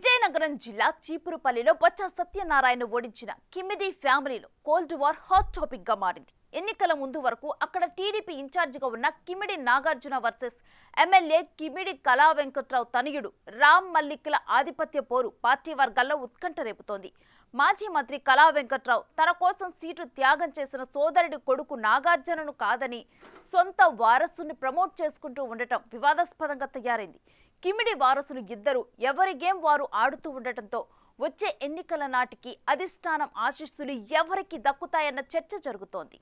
విజయనగరం జిల్లా చీపురుపల్లిలో బొత్స సత్యనారాయణ ఓడించిన కిమిడి ఫ్యామిలీలో కోల్డ్ వార్ హాట్ టాపిక్ గా మారింది. ఎన్నికల ముందు వరకు అక్కడ టీడీపీ ఇన్ఛార్జిగా ఉన్న కిమిడి నాగార్జున వర్సెస్ ఎమ్మెల్యే కిమిడి కళా వెంకట్రావు తనయుడు రామ్ మల్లిక్ల ఆధిపత్య పోరు పార్టీ వర్గాల్లో ఉత్కంఠ రేపుతోంది. మాజీ మంత్రి కళా వెంకట్రావు తన కోసం సీటు త్యాగం చేసిన సోదరుడి కొడుకు నాగార్జునను కాదని సొంత వారసుని ప్రమోట్ చేసుకుంటూ ఉండటం వివాదాస్పదంగా తయారైంది. కిమిడి వారసులు ఇద్దరు ఎవరి గేమ్ వారు ఆడుతూ ఉండటంతో వచ్చే ఎన్నికల నాటికి అధిష్టానం ఆశీస్సులు ఎవరికి దక్కుతాయన్న చర్చ జరుగుతోంది.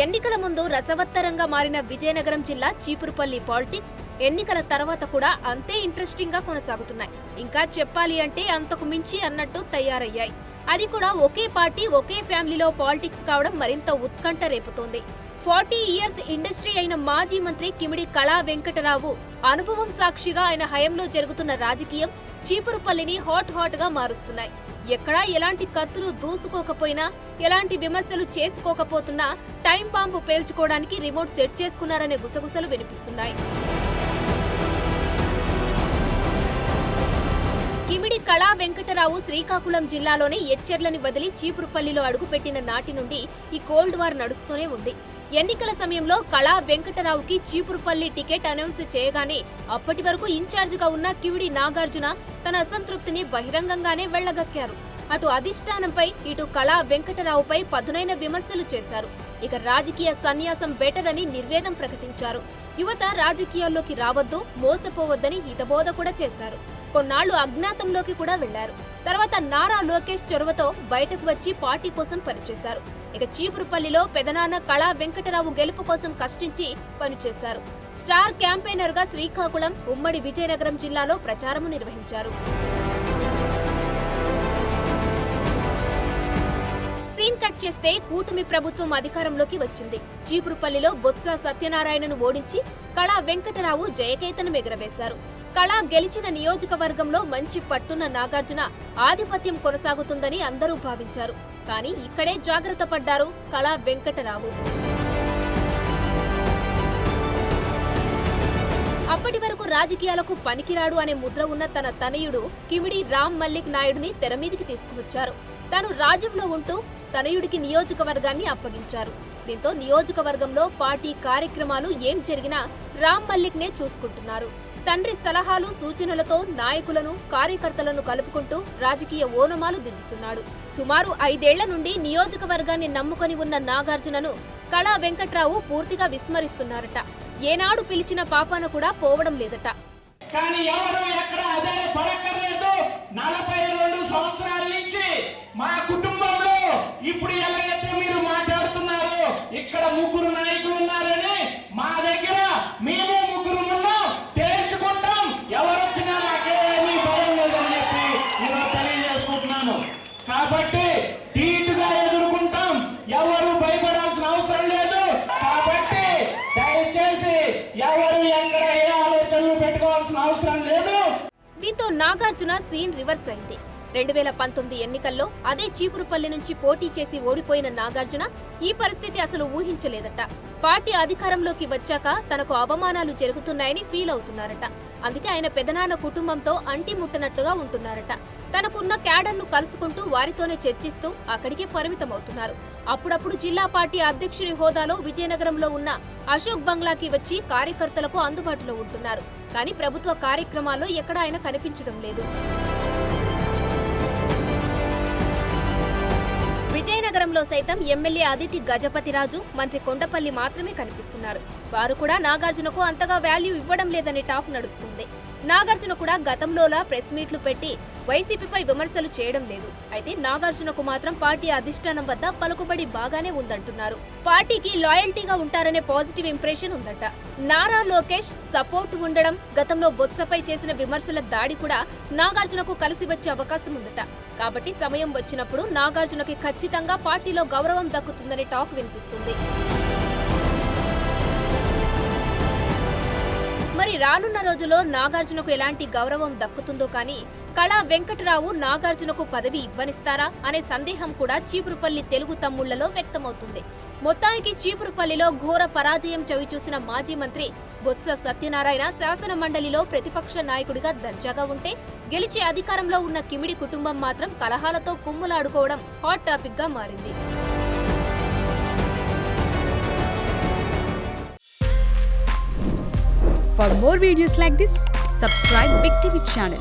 ఎన్నికల ముందు రసవత్తరంగా మారిన విజయనగరం జిల్లా చీపురుపల్లి పాలిటిక్స్ ఎన్నికల తర్వాత కూడా అంతే ఇంట్రెస్టింగ్ గా కొనసాగుతున్నాయి. ఇంకా చెప్పాలి అంటే అంతకు మించి అన్నట్టు తయారయ్యాయి. అది కూడా ఒకే పార్టీ ఒకే ఫ్యామిలీలో పాలిటిక్స్ కావడం మరింత ఉత్కంఠ రేపుతోంది. 40 ఇయర్స్ ఇండస్ట్రీ అయిన మాజీ మంత్రి కిమిడి కళా వెంకటరావు అనుభవం సాక్షిగా ఆయన హయాంలో జరుగుతున్న రాజకీయం చీపురుపల్లిని హాట్ గా మారుస్తున్నాయి. ఎక్కడా ఎలాంటి కత్తులు దూసుకోకపోయినా, ఎలాంటి విమర్శలు చేసుకోకపోతున్నా టైం బాంబు పేల్చుకోవడానికి రిమోట్ సెట్ చేసుకున్నారనే గుసగుసలు వినిపిస్తున్నాయి. కిమిడి కళా వెంకటరావు శ్రీకాకుళం జిల్లాలోని ఎచ్చెర్లని వదిలి చీపురుపల్లిలో అడుగుపెట్టిన నాటి నుండి ఈ కోల్డ్ వార్ నడుస్తూనే ఉంది. ఎన్నికల సమయంలో కళా వెంకటరావుకి చీపురుపల్లి టికెట్ అనౌన్స్ చేయగానే అప్పటి వరకు ఇన్ఛార్జిగా ఉన్న కిమిడి నాగార్జున తన అసంతృప్తిని బహిరంగంగానే వెళ్లగక్కారు. అటు అధిష్టానంపై ఇటు కళా వెంకటరావుపై పదునైన విమర్శలు చేశారు. ఇక రాజకీయ సన్యాసం బెటర్ అని నిర్వేదం ప్రకటించారు. యువత రాజకీయాల్లోకి రావద్దు, మోసపోవద్దని హితబోధ కూడా చేశారు. కొన్నాళ్లు అజ్ఞాతంలోకి కూడా వెళ్లారు. తర్వాత నారా లోకేష్ చొరవతో బయటకు వచ్చి పార్టీ కోసం పనిచేశారు. ఇక చీపురుపల్లిలో పెదనాన్న కళా వెంకటరావు గెలుపు కోసం కష్టించి పనిచేశారు. స్టార్ క్యాంపెయినర్ గా శ్రీకాకుళం, ఉమ్మడి విజయనగరం జిల్లాలో ప్రచారము నిర్వహించారు. సీన్ కట్ చేస్తే కూటమి ప్రభుత్వం అధికారంలోకి వచ్చింది. చీపురుపల్లిలో బొత్స సత్యనారాయణను ఓడించి కళా వెంకటరావు జయకేతనం ఎగురవేశారు. కళా గెలిచిన నియోజకవర్గంలో మంచి పట్టున్న నాగార్జున ఆధిపత్యం కొనసాగుతుందని అందరూ భావించారు. కానీ ఇక్కడే జాగ్రత్త పడ్డారు కళా వెంకటరావు. అప్పటి వరకు రాజకీయాలకు పనికిరాడు అనే ముద్ర ఉన్న తన తనయుడు కిమిడి రామ్ మల్లిక్ నాయుడుని తెరమీదికి తీసుకువచ్చారు. తాను రాజ్యంలో ఉంటూ తనయుడికి నియోజకవర్గాన్ని అప్పగించారు. దీంతో నియోజకవర్గంలో పార్టీ కార్యక్రమాలు ఏం జరిగినా రామ్ మల్లిక్ నే చూసుకుంటున్నారు. తండ్రి సలహాలు సూచనలతో నాయకులను కార్యకర్తలను కలుపుకుంటూ రాజకీయ ఓనమాలు దిద్దుతున్నాడు. సుమారు 5 ఏళ్ల నుండి నియోజకవర్గాన్ని నమ్ముకొని ఉన్న నాగార్జునను కళా వెంకట్రావు పూర్తిగా విస్మరిస్తున్నారట. ఏనాడు పిలిచిన పాపాన కూడా పోవడం లేదట. కానీ ఎవరు ఎక్కడ అదే పడక్కర్లేదు. 42 సంవత్సరాల నుంచి మా కుటుంబంలో ఇప్పుడు ఎలాగైతే మీరు మాట్లాడుతున్నారు, ఇక్కడ 3 నాయకులు ఉన్నారని మా దగ్గర మేము 3 ఉన్నాం, తేల్చుకుంటాం, ఎవరొచ్చినా మాకేమీ భయం లేదని చెప్పి నేను తెలియజేసుకుంటున్నాను. కాబట్టి ధీటుగా ఎదుర్కొంటాం, ఎవరు భయపడాల్సిన అవసరం లేదు. కాబట్టి దయచేసి ఎవరు ఎక్కడ ఏ ఆలోచనలు పెట్టుకోవాల్సిన అవసరం లేదు. దీంతో నాగార్జున సీన్ రివర్స్ అయింది. 2019 ఎన్నికల్లో అదే చీపురుపల్లి నుంచి పోటీ చేసి ఓడిపోయిన నాగార్జున ఈ పరిస్థితి అసలు ఊహించలేదట. పార్టీ అధికారంలోకి వచ్చాక తనకు అవమానాలు జరుగుతున్నాయని ఫీల్ అవుతున్నారట. అందుకే ఆయన పెదనాన్న కుటుంబంతో అంటిముట్టనట్లుగా ఉంటున్నారట. తనకున్న క్యాడర్ను కలుసుకుంటూ వారితోనే చర్చిస్తూ అక్కడికే పరిమితమవుతున్నారు. అప్పుడప్పుడు జిల్లా పార్టీ అధ్యక్షుడి హోదాలో విజయనగరంలో ఉన్న అశోక్ బంగ్లాకి వచ్చి కార్యకర్తలకు అందుబాటులో ఉంటున్నారు. కానీ ప్రభుత్వ కార్యక్రమాల్లో ఎక్కడా ఆయన కనిపించడం లేదు. విజయనగరంలో సైతం ఎమ్మెల్యే అదితి గజపతిరాజు, మంత్రి కొండపల్లి మాత్రమే కనిపిస్తున్నారు. వారు కూడా నాగార్జునకు అంతగా వాల్యూ ఇవ్వడం లేదనే టాక్ నడుస్తుంది. నాగార్జున కూడా గతంలోలా ప్రెస్ మీట్లు పెట్టి వైసీపీపై విమర్శలు చేయడం లేదు. అయితే నాగార్జునకు మాత్రం పార్టీ అధిష్టానం వద్ద పలుకుబడి బాగానే ఉందంటున్నారు. పార్టీకి లాయల్టీగా ఉంటారనే పాజిటివ్ ఇంప్రెషన్ ఉందట. నారా లోకేష్ సపోర్ట్ ఉండడం, గతంలో బొత్సపై చేసిన విమర్శల దాడి కూడా నాగార్జునకు కలిసి వచ్చే అవకాశం ఉందట. కాబట్టి సమయం వచ్చినప్పుడు నాగార్జునకి ఖచ్చితంగా పార్టీలో గౌరవం దక్కుతుందనే టాక్ వినిపిస్తుంది. మరి రానున్న రోజుల్లో నాగార్జునకు ఎలాంటి గౌరవం దక్కుతుందో కానీ కళా వెంకటరావు నాగార్జునకు పదవి ఇవ్వనిస్తారా అనే సందేహం కూడా చీపురుపల్లి తెలుగు తమ్ముళ్లలో వ్యక్తమవుతుంది. మొత్తానికి చీపురుపల్లిలో ఘోర పరాజయం చవిచూసిన మాజీ మంత్రి బొత్స సత్యనారాయణ శాసన మండలిలో ప్రతిపక్ష నాయకుడిగా దర్జాగా ఉంటే గెలిచే అధికారంలో ఉన్న కిమిడి కుటుంబం మాత్రం కలహాలతో కుమ్ములాడుకోవడం హాట్ టాపిక్ గా మారింది. For more videos like this, subscribe Big TV channel.